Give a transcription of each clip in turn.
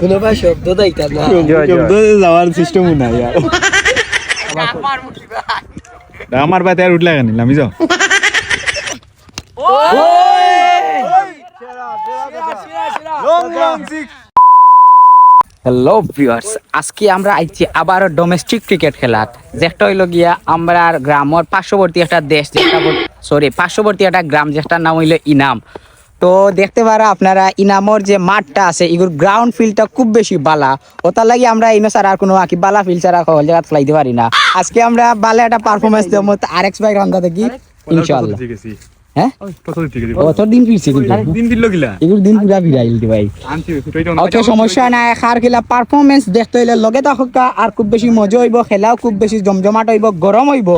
কোনো ভাই শব্দ দাইতা না শব্দ যাওয়ার সিস্টেম নাই আর আমার বাতে আর উঠলা কেন আমি যাও হ্যালো ভিউয়ার্স, আজকে আমরা আইছি আবার ডোমেস্টিক ক্রিকেট খেলাত, যেটা হইল গিয়া আমরা গ্রামের পার্শ্ববর্তী একটা দেশ, পার্শ্ববর্তী একটা গ্রাম যেটার নাম হইল ইনাম। তো দেখতে পারা আপনারা ইনামর যে মাঠটা আছে এগুলো গ্রাউন্ড ফিল্ডটা খুব বেশি বালা, ওটার লাগি আমরা ইনো ছাড়া আর কোনো আঁকি বালা ফিল্ড ছাড়া জায়গা ফেলাইতে পারি না। আজকে আমরা বালা একটা পারফরমেন্স দেবো আরএক্স বাইক রান্দা দেখি ইনশাআল্লাহ। হ্যাঁ তোর দিন ফিরছে এগুলো দিন পুরা ফিরাইল ভাই, অত সমস্যা নাই। খার খেলা পারফরমেন্স দেখতে হইলে লগে থাকা আর খুব বেশি মজা হইব, খেলাও খুব বেশি জমজমাট হইব, গরম হইব।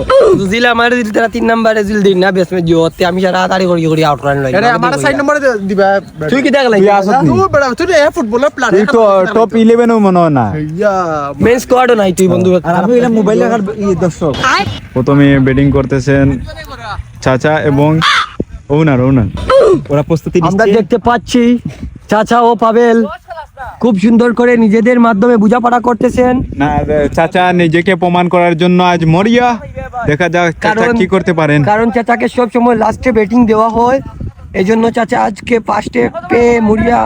জিল আমার দিল তারা 3 নম্বরে জিল দিন না বেসমে জিওতে আমি সারা তাড়ি করি আউট রান লই। আরে আমার 6 নম্বরে দিবা তুই কি দেখলাই তুই বড় তুই এ ফুটবলার প্লেয়ার তুই তো টপ 11 ও মনে হয় না, মেন স্কোয়াডও নাই তুই বন্ধু। আর আমি এলা মোবাইল লাগার দর্শক। প্রথমে ব্যাটিং করতেছেন চাচা এবং ওনার ওরা প্রস্তুতি নিচ্ছে। আমরা দেখতে পাচ্ছি চাচা ও পাবেল খুব সুন্দর করে নিজেদের মাধ্যমে বোঝাপড়া করতেছেন। না চাচা নিজেকে প্রমাণ করার জন্য আজ মরিয়া, দেখা যাক চাচা কি করতে পারেন। কারণ চাচাকে সব সময় লাস্টে ব্যাটিং দেওয়া হয়, এজন্য চাচা আজকে ফার্স্টে পেয়ে মরিয়া।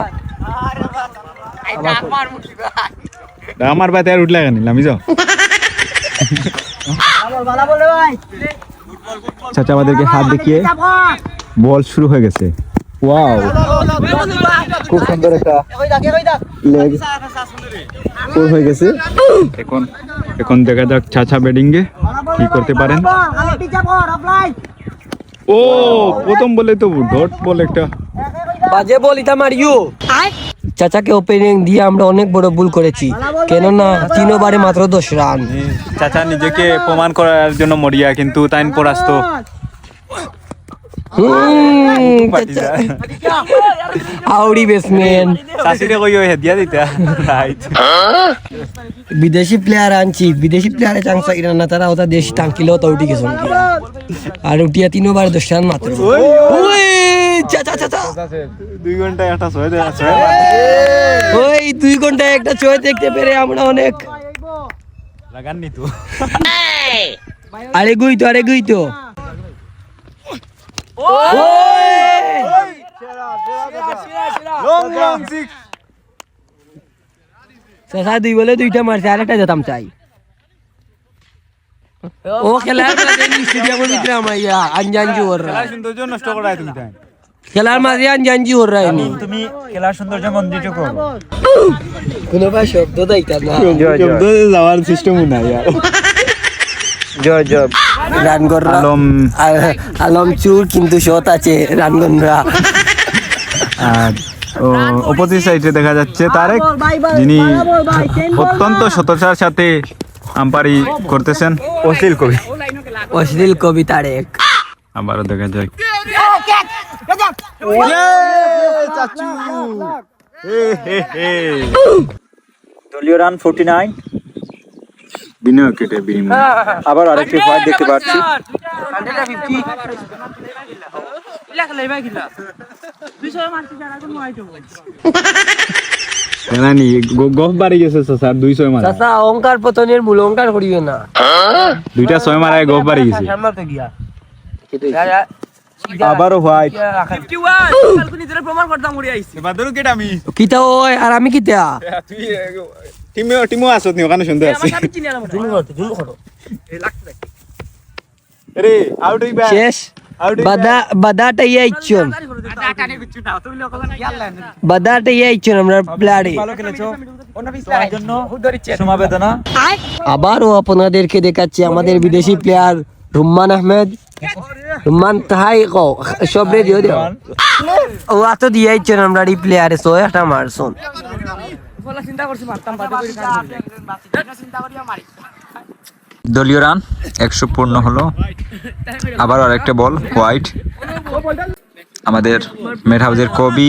আমার বাতে আর উঠলা কেন আমি যাও। চাচা আমাদেরকে হাত দেখিয়ে বল শুরু হয়ে গেছে। ওয়াও, খুব সুন্দর একটা লেগ স্কোর হয়ে গেছে। এখন দেখা যাক চাচা ব্যাটিং এ কি করতে পারেন। ও প্রথম বলে তো ডট বল একটা বাজে বল ইতা মারিও। চাচাকে ওপেনিং দিয়ে আমরা অনেক বড় ভুল করেছি, কেননা 3 ওভারে মাত্র 10 রান। চাচা নিজেকে প্রমাণ করার জন্য মরিয়া, কিন্তু তাইন পরাস্ত। আউড়ি ব্যাটসম্যান চাচিরে কইও হেদিয়া দিতা রাইট। বিদেশি প্লেয়ার আনছি, বিদেশি প্লেয়ারে চান্স পাই না, তারা ওটা দেশি টাঙ্কিলেও তো উঠি গেছে আর উঠিয়া 3 ওভারে 10 রান মাত্র। চাচা চাচা 2 ঘন্টায় একটা 6 ওই 2 ঘন্টায় একটা 6 দেখতে পেরে আমরা অনেক লাগাননি তো। আরে গুই তো চাচা 2 বলে 2টা মারছে, আরেকটা যেতাম চাই। ও খেলার স্টেডিয়ামের ভিতরে আমাইয়া আনজানজি ওর সৌন্দর্য নষ্ট করাই তুমি তাই। খেলার মাঝে আনজানজি ওর রাইনি। তুমি খেলার সৌন্দর্য মন্দির করো। কোনো ভাই শব্দ দাইতা না শব্দ যাওয়ার সিস্টেম নাই আর। জয় রানগর আলম চুর কিন্তু শট আছে রানগনরা। আর অপোজিট সাইডে দেখা যাচ্ছে তারেক, যিনি অত্যন্ত সততার সাথে আম্পারি করতেছেন। অশ্লীল কবি তারেক। আবারও দেখা যায় দলীয় রান 49। বিনয় কেটে বিনিময় আবার আরেকটি পয়েন্ট দেখতে পাচ্ছি। গফ বাড়ি গেছে স্যার, 200 মারা। চাচা অহংকার পতনের মূল অহংকার করিও না। 2টা 6 মারায় গফ বাড়ি গেছে। আবারও হোয়াইট। কিতা ওই আর আমি কিতা তুই টিমও আসত নি ওখানে শুনতে আছি। রে আউট হইবা শেষ বাদাটা ইচ্ছন আমরা প্লেয়ারে সমবেদনা। আবারও আপনাদেরকে দেখাচ্ছি আমাদের বিদেশি প্লেয়ার রুম্মান আহমেদ। রুম্মান তাহাই সবরে দিও ও এত দিয়ে ইচ্ছেন আমরা এই প্লেয়ারে সো একটা মারছন। দলীয় রান 100 পূর্ণ হলো। আবার আরেকটা বল হোয়াইট। আমাদের মেড হাউসের কবি,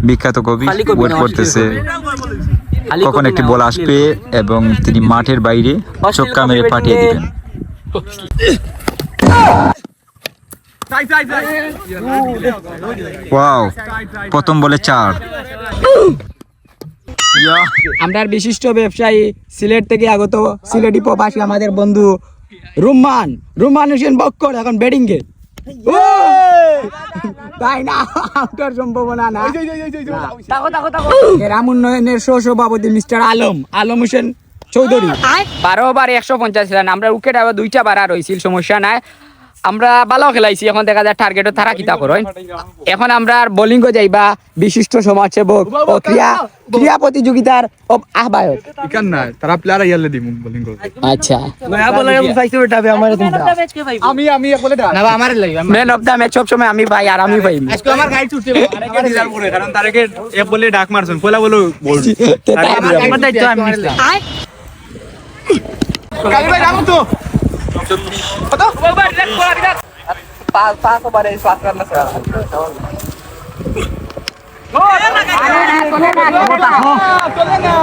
বিখ্যাত কবি ওয়েট করতেছে কখন একটি বল আসবে এবং তিনি মাঠের বাইরে ছক্কা মেরে পাঠিয়ে দিবেন। ওয়াও, প্রথম বলে 4। আমরা বিশিষ্ট ব্যবসায়ী সিলেট থেকে আগত সিলেটি প্রবাসী আমাদের বন্ধু রুম্মান হোসেন বক্কর এখন ব্যাটিং গে তাই না আউটার সম্ভাবনা না গ্রাম উন্নয়নের সহসভাপতি mister Alam Hossain Chowdhury 12 over 150 run আমরা উইকেট আবার 2টা বাড়া রইছিল সমস্যা নাই আমরা ভালো খেলাইছি এখন দেখা যায় টার্গেটও তারা কিতা করেন এখন আমরা বোলিং যাইবা বিশিষ্ট সমাজসেবক ও ক্রীড়া প্রতিযোগিতার আহ্বায়ক ইকান না তারা প্লেয়ার আইয়ালে দিমু বোলিং করতে আচ্ছা নয়া বলার পাইছো এটা আমারে তোমরা আমি একলে দা না আমারে লাগবে ম্যান অফ দা ম্যাচ সব সময় আমি ভাই আর আমি ভাই আজকে আমার গাইড ছুটছে আরেকে ডিজার্ভ করে কারণ তারকে এক বলে ডাক মারছেন পয়লা বলো বল আমার দায়িত্ব আমি নিলাম কালি ভাই রাখো তো কত পাঁচ ওভারে 7 রান আছে চলে না